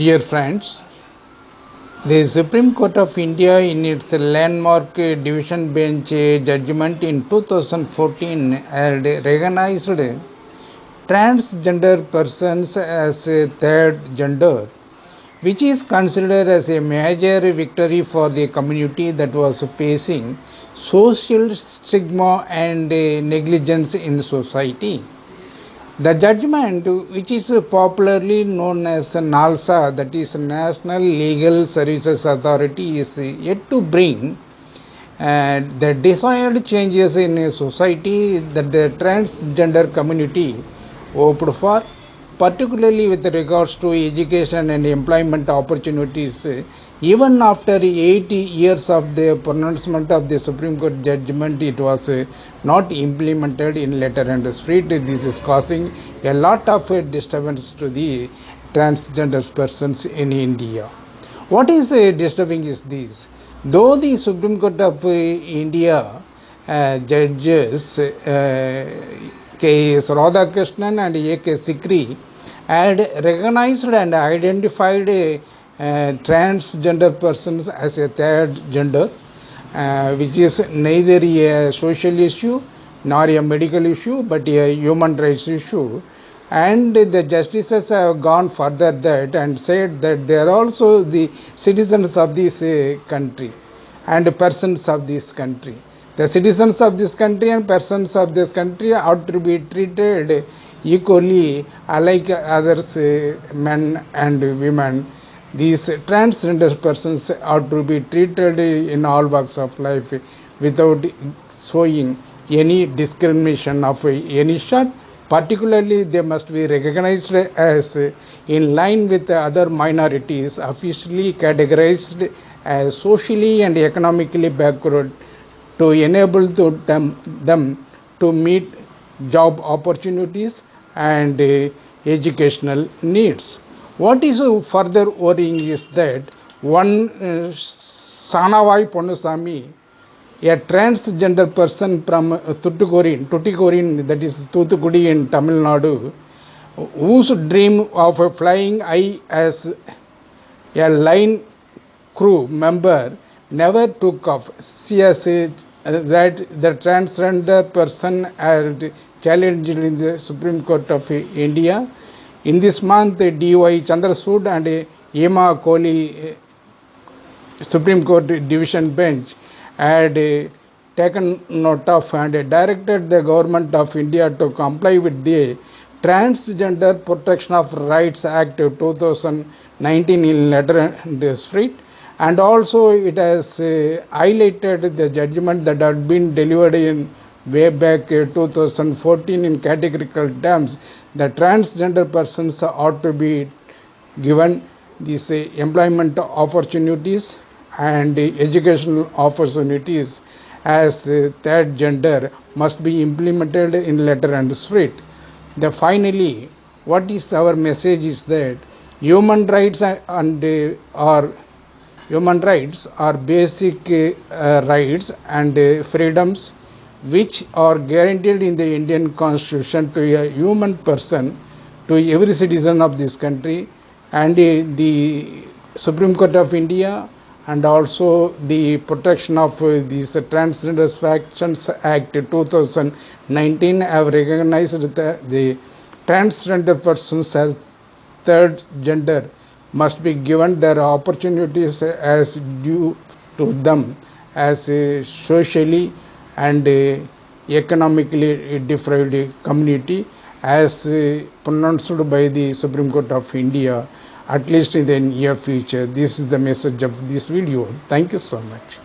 Dear friends, the Supreme Court of India in its landmark division bench judgment in 2014 had recognized transgender persons as a third gender, which is considered as a major victory for the community that was facing social stigma and negligence in society. The judgment, which is popularly known as NALSA, that is National Legal Services Authority, is yet to bring the desired changes in a society that the transgender community hoped for, particularly with regards to education and employment opportunities. Even after 8 years of the pronouncement of the Supreme Court judgment, it was not implemented in letter and spirit. This is causing a lot of disturbance to the transgender persons in India. What is disturbing is this: though the Supreme Court of India judges K.S. Radhakrishnan and A.K. Sikri had recognized and identified transgender persons as a third gender, which is neither a social issue nor a medical issue but a human rights issue. And the justices have gone further that and said that they are also the citizens of this country and persons of this country. The citizens of this country and persons of this country ought to be treated equally alike others, men and women. These transgender persons ought to be treated in all walks of life without showing any discrimination of any sort. Particularly, they must be recognized as in line with other minorities officially categorized as socially and economically backward, to enable them to meet job opportunities and educational needs. What is further worrying is that one Sanavai Ponusami, a transgender person from Tuticorin, that is Thuthukudi in Tamil Nadu, whose dream of flying high as a line crew member never took off. She has said that the transgender person had challenged in the Supreme Court of India. In this month, D.Y.CHANDRASUD and HIMA KOHLI Supreme Court Division Bench had taken note of and directed the Government of India to comply with the Transgender Protection of Rights Act 2019 in letter and spirit. And also it has highlighted the judgment that had been delivered in way back 2014 in categorical terms. The transgender persons ought to be given these employment opportunities and educational opportunities as third gender must be implemented in letter and spirit. Finally, what is our message is that human rights are basic rights and freedoms which are guaranteed in the Indian Constitution to a human person, to every citizen of this country, and the Supreme Court of India and also the protection of these Transgender Factions Act 2019 have recognized the transgender persons as third gender must be given their opportunities as due to them as a socially and economically deprived community, as pronounced by the Supreme Court of India, at least in the near future. This is the message of this video. Thank you so much.